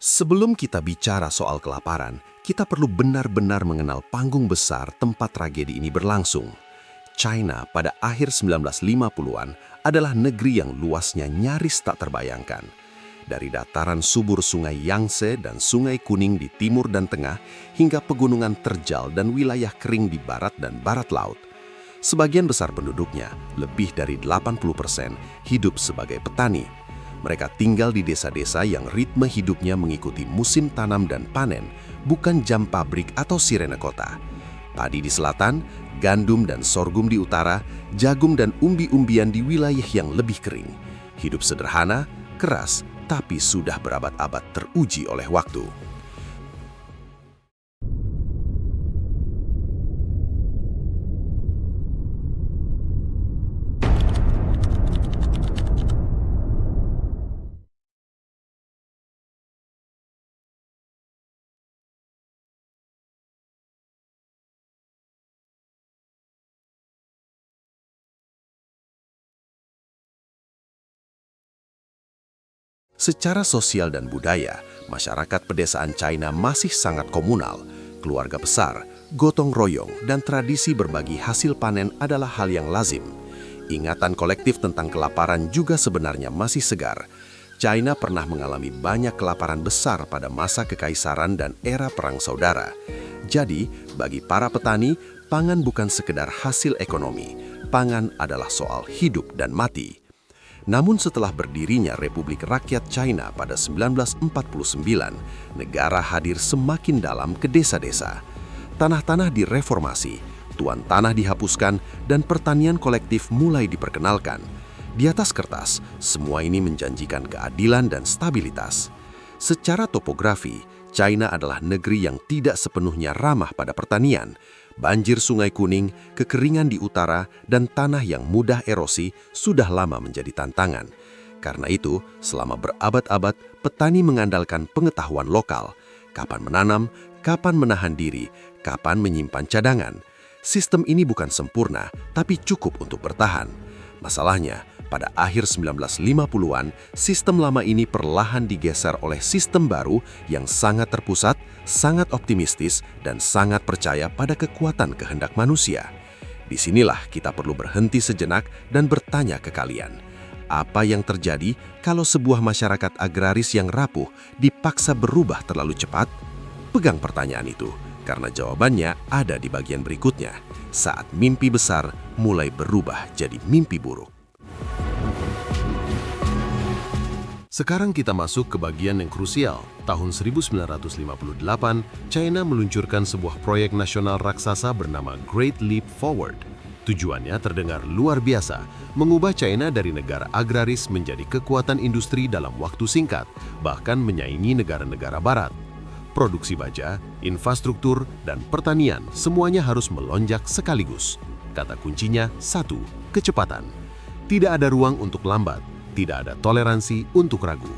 Sebelum kita bicara soal kelaparan, kita perlu benar-benar mengenal panggung besar tempat tragedi ini berlangsung. China pada akhir 1950-an adalah negeri yang luasnya nyaris tak terbayangkan. Dari dataran subur sungai Yangtze dan sungai Kuning di timur dan tengah, hingga pegunungan terjal dan wilayah kering di barat dan barat laut. Sebagian besar penduduknya, lebih dari 80%, hidup sebagai petani. Mereka tinggal di desa-desa yang ritme hidupnya mengikuti musim tanam dan panen, bukan jam pabrik atau sirene kota. Padi di selatan, gandum dan sorghum di utara, jagung dan umbi-umbian di wilayah yang lebih kering. Hidup sederhana, keras, tapi sudah berabad-abad teruji oleh waktu. Secara sosial dan budaya, masyarakat pedesaan China masih sangat komunal. Keluarga besar, gotong royong, dan tradisi berbagi hasil panen adalah hal yang lazim. Ingatan kolektif tentang kelaparan juga sebenarnya masih segar. China pernah mengalami banyak kelaparan besar pada masa kekaisaran dan era perang saudara. Jadi, bagi para petani, pangan bukan sekedar hasil ekonomi. Pangan adalah soal hidup dan mati. Namun setelah berdirinya Republik Rakyat China pada 1949, negara hadir semakin dalam ke desa-desa. Tanah-tanah direformasi, tuan tanah dihapuskan, dan pertanian kolektif mulai diperkenalkan. Di atas kertas, semua ini menjanjikan keadilan dan stabilitas. Secara topografi, China adalah negeri yang tidak sepenuhnya ramah pada pertanian. Banjir Sungai Kuning, kekeringan di utara, dan tanah yang mudah erosi sudah lama menjadi tantangan. Karena itu, selama berabad-abad, petani mengandalkan pengetahuan lokal. Kapan menanam, kapan menahan diri, kapan menyimpan cadangan. Sistem ini bukan sempurna, tapi cukup untuk bertahan. Masalahnya, pada akhir 1950-an, sistem lama ini perlahan digeser oleh sistem baru yang sangat terpusat, sangat optimistis, dan sangat percaya pada kekuatan kehendak manusia. Disinilah kita perlu berhenti sejenak dan bertanya ke kalian. Apa yang terjadi kalau sebuah masyarakat agraris yang rapuh dipaksa berubah terlalu cepat? Pegang pertanyaan itu, karena jawabannya ada di bagian berikutnya. Saat mimpi besar mulai berubah jadi mimpi buruk. Sekarang kita masuk ke bagian yang krusial. Tahun 1958, China meluncurkan sebuah proyek nasional raksasa bernama Great Leap Forward. Tujuannya terdengar luar biasa, mengubah China dari negara agraris menjadi kekuatan industri dalam waktu singkat, bahkan menyaingi negara-negara barat. Produksi baja, infrastruktur, dan pertanian semuanya harus melonjak sekaligus. Kata kuncinya satu, kecepatan. Tidak ada ruang untuk lambat. Tidak ada toleransi untuk ragu.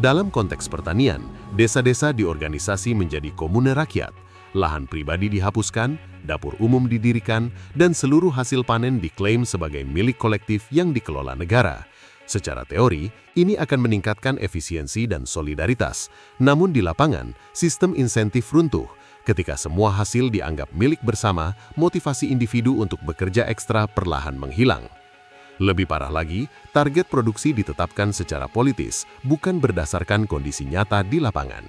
Dalam konteks pertanian, desa-desa diorganisasi menjadi komune rakyat, lahan pribadi dihapuskan, dapur umum didirikan, dan seluruh hasil panen diklaim sebagai milik kolektif yang dikelola negara. Secara teori, ini akan meningkatkan efisiensi dan solidaritas. Namun di lapangan, sistem insentif runtuh. Ketika semua hasil dianggap milik bersama, motivasi individu untuk bekerja ekstra perlahan menghilang. Lebih parah lagi, target produksi ditetapkan secara politis, bukan berdasarkan kondisi nyata di lapangan.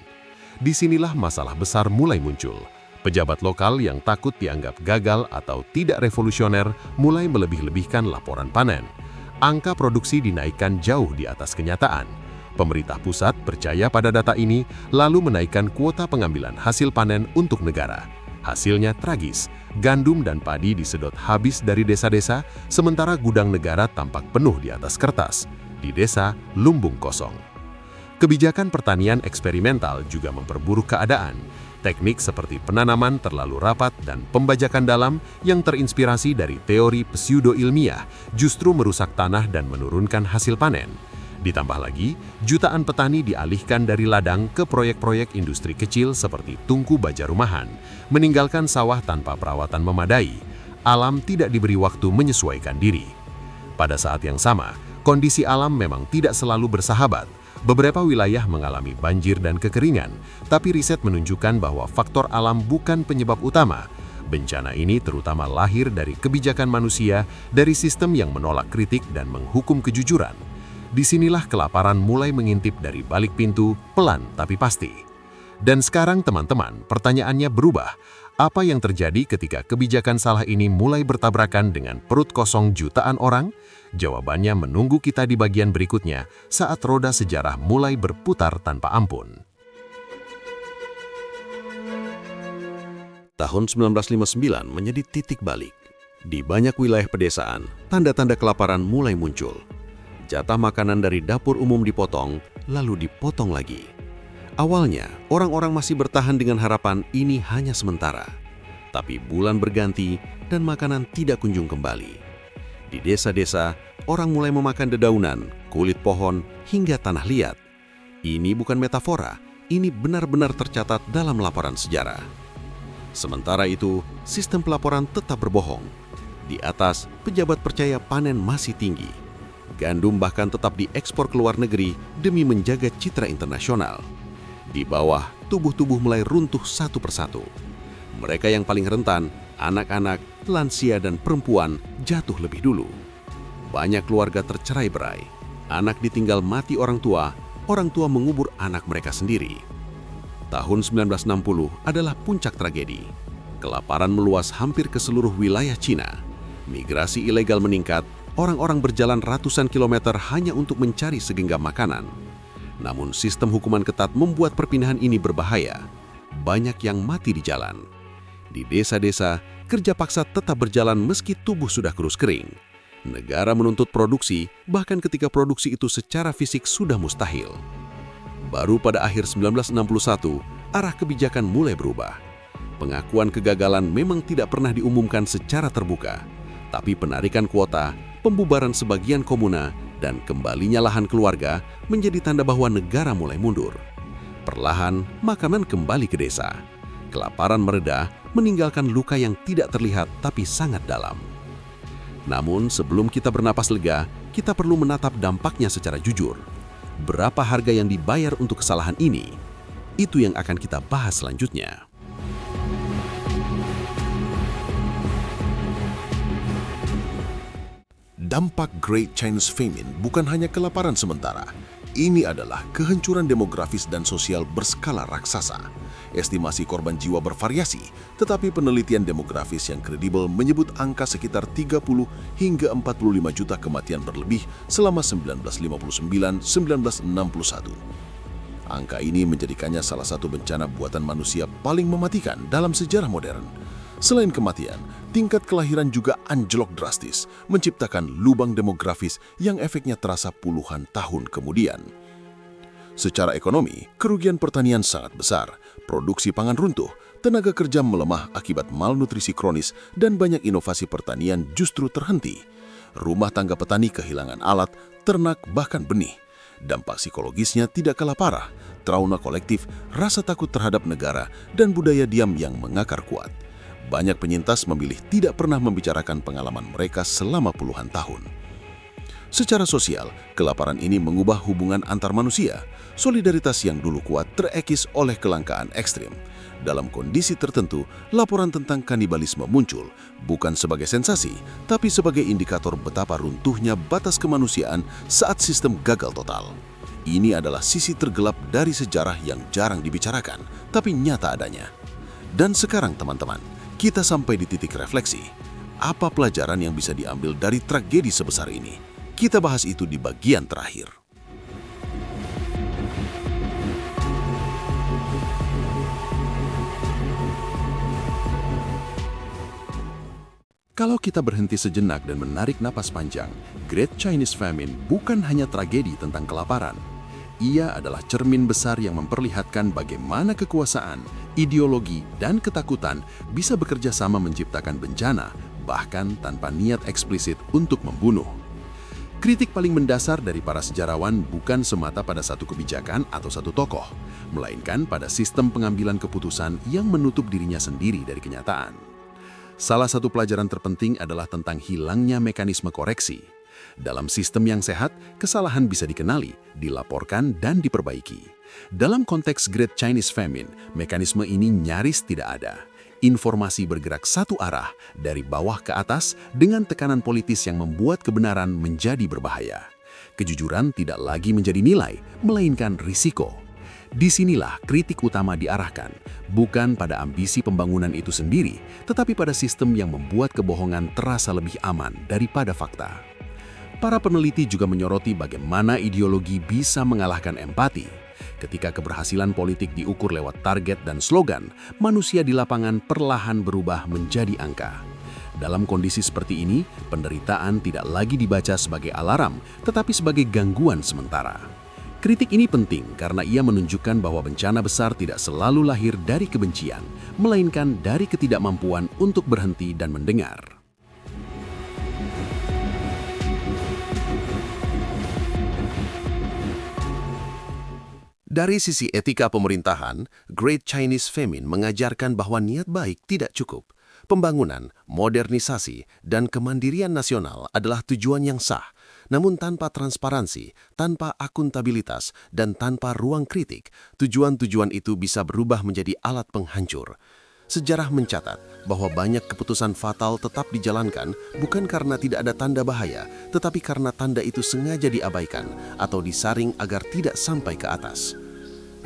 Disinilah masalah besar mulai muncul. Pejabat lokal yang takut dianggap gagal atau tidak revolusioner mulai melebih-lebihkan laporan panen. Angka produksi dinaikkan jauh di atas kenyataan. Pemerintah pusat percaya pada data ini, lalu menaikkan kuota pengambilan hasil panen untuk negara. Hasilnya tragis, gandum dan padi disedot habis dari desa-desa, sementara gudang negara tampak penuh di atas kertas. Di desa, lumbung kosong. Kebijakan pertanian eksperimental juga memperburuk keadaan. Teknik seperti penanaman terlalu rapat dan pembajakan dalam yang terinspirasi dari teori pseudo-ilmiah justru merusak tanah dan menurunkan hasil panen. Ditambah lagi, jutaan petani dialihkan dari ladang ke proyek-proyek industri kecil seperti tungku baja rumahan, meninggalkan sawah tanpa perawatan memadai. Alam tidak diberi waktu menyesuaikan diri. Pada saat yang sama, kondisi alam memang tidak selalu bersahabat. Beberapa wilayah mengalami banjir dan kekeringan, tapi riset menunjukkan bahwa faktor alam bukan penyebab utama. Bencana ini terutama lahir dari kebijakan manusia, dari sistem yang menolak kritik dan menghukum kejujuran. Disinilah kelaparan mulai mengintip dari balik pintu, pelan tapi pasti. Dan sekarang teman-teman, pertanyaannya berubah. Apa yang terjadi ketika kebijakan salah ini mulai bertabrakan dengan perut kosong jutaan orang? Jawabannya menunggu kita di bagian berikutnya saat roda sejarah mulai berputar tanpa ampun. Tahun 1959 menjadi titik balik. Di banyak wilayah pedesaan, tanda-tanda kelaparan mulai muncul. Jatah makanan dari dapur umum dipotong, lalu dipotong lagi. Awalnya, orang-orang masih bertahan dengan harapan ini hanya sementara. Tapi bulan berganti dan makanan tidak kunjung kembali. Di desa-desa, orang mulai memakan dedaunan, kulit pohon, hingga tanah liat. Ini bukan metafora, ini benar-benar tercatat dalam laporan sejarah. Sementara itu, sistem pelaporan tetap berbohong. Di atas, pejabat percaya panen masih tinggi. Gandum bahkan tetap diekspor ke luar negeri demi menjaga citra internasional. Di bawah, tubuh-tubuh mulai runtuh satu persatu. Mereka yang paling rentan, anak-anak, lansia, dan perempuan jatuh lebih dulu. Banyak keluarga tercerai-berai. Anak ditinggal mati orang tua mengubur anak mereka sendiri. Tahun 1960 adalah puncak tragedi. Kelaparan meluas hampir ke seluruh wilayah Cina. Migrasi ilegal meningkat, orang-orang berjalan ratusan kilometer hanya untuk mencari segenggam makanan. Namun sistem hukuman ketat membuat perpindahan ini berbahaya. Banyak yang mati di jalan. Di desa-desa, kerja paksa tetap berjalan meski tubuh sudah kurus kering. Negara menuntut produksi, bahkan ketika produksi itu secara fisik sudah mustahil. Baru pada akhir 1961, arah kebijakan mulai berubah. Pengakuan kegagalan memang tidak pernah diumumkan secara terbuka, tapi penarikan kuota, pembubaran sebagian komuna, dan kembalinya lahan keluarga menjadi tanda bahwa negara mulai mundur. Perlahan, makanan kembali ke desa. Kelaparan mereda, meninggalkan luka yang tidak terlihat tapi sangat dalam. Namun, sebelum kita bernapas lega, kita perlu menatap dampaknya secara jujur. Berapa harga yang dibayar untuk kesalahan ini? Itu yang akan kita bahas selanjutnya. Dampak Great Chinese Famine bukan hanya kelaparan sementara. Ini adalah kehancuran demografis dan sosial berskala raksasa. Estimasi korban jiwa bervariasi, tetapi penelitian demografis yang kredibel menyebut angka sekitar 30 hingga 45 juta kematian berlebih selama 1959-1961. Angka ini menjadikannya salah satu bencana buatan manusia paling mematikan dalam sejarah modern. Selain kematian, tingkat kelahiran juga anjlok drastis, menciptakan lubang demografis yang efeknya terasa puluhan tahun kemudian. Secara ekonomi, kerugian pertanian sangat besar, produksi pangan runtuh, tenaga kerja melemah akibat malnutrisi kronis, dan banyak inovasi pertanian justru terhenti. Rumah tangga petani kehilangan alat, ternak, bahkan benih. Dampak psikologisnya tidak kalah parah, trauma kolektif, rasa takut terhadap negara, dan budaya diam yang mengakar kuat. Banyak penyintas memilih tidak pernah membicarakan pengalaman mereka selama puluhan tahun. Secara sosial, kelaparan ini mengubah hubungan antar manusia. Solidaritas yang dulu kuat terekis oleh kelangkaan ekstrim. Dalam kondisi tertentu, laporan tentang kanibalisme muncul, bukan sebagai sensasi, tapi sebagai indikator betapa runtuhnya batas kemanusiaan saat sistem gagal total. Ini adalah sisi tergelap dari sejarah yang jarang dibicarakan, tapi nyata adanya. Dan sekarang teman-teman, kita sampai di titik refleksi. Apa pelajaran yang bisa diambil dari tragedi sebesar ini? Kita bahas itu di bagian terakhir. Kalau kita berhenti sejenak dan menarik napas panjang, Great Chinese Famine bukan hanya tragedi tentang kelaparan. Ia adalah cermin besar yang memperlihatkan bagaimana kekuasaan, ideologi, dan ketakutan bisa bekerja sama menciptakan bencana, bahkan tanpa niat eksplisit untuk membunuh. Kritik paling mendasar dari para sejarawan bukan semata pada satu kebijakan atau satu tokoh, melainkan pada sistem pengambilan keputusan yang menutup dirinya sendiri dari kenyataan. Salah satu pelajaran terpenting adalah tentang hilangnya mekanisme koreksi. Dalam sistem yang sehat, kesalahan bisa dikenali, dilaporkan, dan diperbaiki. Dalam konteks Great Chinese Famine, mekanisme ini nyaris tidak ada. Informasi bergerak satu arah, dari bawah ke atas, dengan tekanan politis yang membuat kebenaran menjadi berbahaya. Kejujuran tidak lagi menjadi nilai, melainkan risiko. Disinilah kritik utama diarahkan, bukan pada ambisi pembangunan itu sendiri, tetapi pada sistem yang membuat kebohongan terasa lebih aman daripada fakta. Para peneliti juga menyoroti bagaimana ideologi bisa mengalahkan empati. Ketika keberhasilan politik diukur lewat target dan slogan, manusia di lapangan perlahan berubah menjadi angka. Dalam kondisi seperti ini, penderitaan tidak lagi dibaca sebagai alarm, tetapi sebagai gangguan sementara. Kritik ini penting karena ia menunjukkan bahwa bencana besar tidak selalu lahir dari kebencian, melainkan dari ketidakmampuan untuk berhenti dan mendengar. Dari sisi etika pemerintahan, Great Chinese Famine mengajarkan bahwa niat baik tidak cukup. Pembangunan, modernisasi, dan kemandirian nasional adalah tujuan yang sah. Namun tanpa transparansi, tanpa akuntabilitas, dan tanpa ruang kritik, tujuan-tujuan itu bisa berubah menjadi alat penghancur. Sejarah mencatat bahwa banyak keputusan fatal tetap dijalankan bukan karena tidak ada tanda bahaya, tetapi karena tanda itu sengaja diabaikan atau disaring agar tidak sampai ke atas.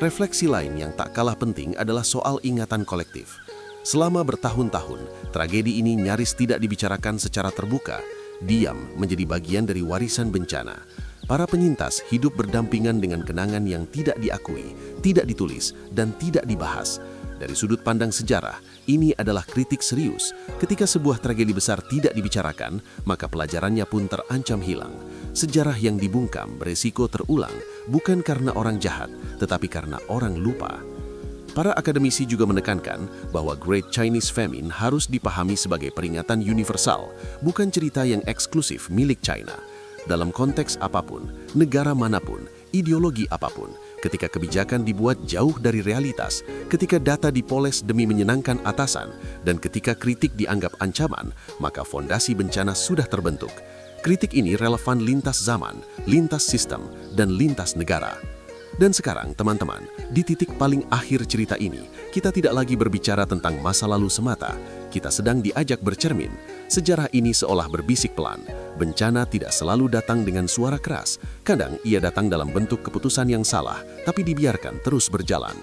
Refleksi lain yang tak kalah penting adalah soal ingatan kolektif. Selama bertahun-tahun, tragedi ini nyaris tidak dibicarakan secara terbuka. Diam menjadi bagian dari warisan bencana. Para penyintas hidup berdampingan dengan kenangan yang tidak diakui, tidak ditulis, dan tidak dibahas. Dari sudut pandang sejarah, ini adalah kritik serius. Ketika sebuah tragedi besar tidak dibicarakan, maka pelajarannya pun terancam hilang. Sejarah yang dibungkam beresiko terulang, bukan karena orang jahat, tetapi karena orang lupa. Para akademisi juga menekankan bahwa Great Chinese Famine harus dipahami sebagai peringatan universal, bukan cerita yang eksklusif milik China. Dalam konteks apapun, negara manapun, ideologi apapun, ketika kebijakan dibuat jauh dari realitas, ketika data dipoles demi menyenangkan atasan, dan ketika kritik dianggap ancaman, maka fondasi bencana sudah terbentuk. Kritik ini relevan lintas zaman, lintas sistem, dan lintas negara. Dan sekarang, teman-teman, di titik paling akhir cerita ini, kita tidak lagi berbicara tentang masa lalu semata. Kita sedang diajak bercermin. Sejarah ini seolah berbisik pelan. Bencana tidak selalu datang dengan suara keras. Kadang ia datang dalam bentuk keputusan yang salah, tapi dibiarkan terus berjalan.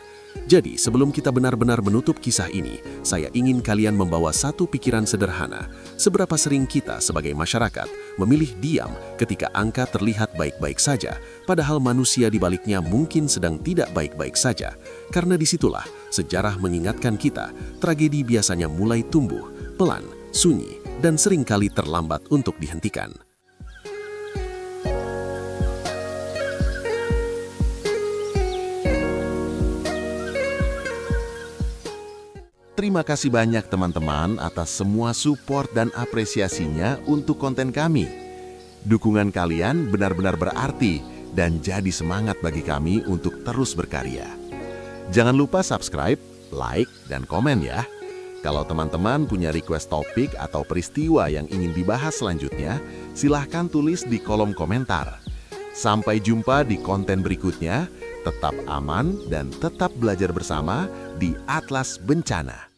Jadi, sebelum kita benar-benar menutup kisah ini, saya ingin kalian membawa satu pikiran sederhana. Seberapa sering kita sebagai masyarakat memilih diam ketika angka terlihat baik-baik saja, padahal manusia di baliknya mungkin sedang tidak baik-baik saja. Karena disitulah sejarah mengingatkan kita, tragedi biasanya mulai tumbuh, pelan, sunyi, dan seringkali terlambat untuk dihentikan. Terima kasih banyak teman-teman atas semua support dan apresiasinya untuk konten kami. Dukungan kalian benar-benar berarti dan jadi semangat bagi kami untuk terus berkarya. Jangan lupa subscribe, like, dan komen ya. Kalau teman-teman punya request topik atau peristiwa yang ingin dibahas selanjutnya, silahkan tulis di kolom komentar. Sampai jumpa di konten berikutnya. Tetap aman dan tetap belajar bersama di Atlas Bencana.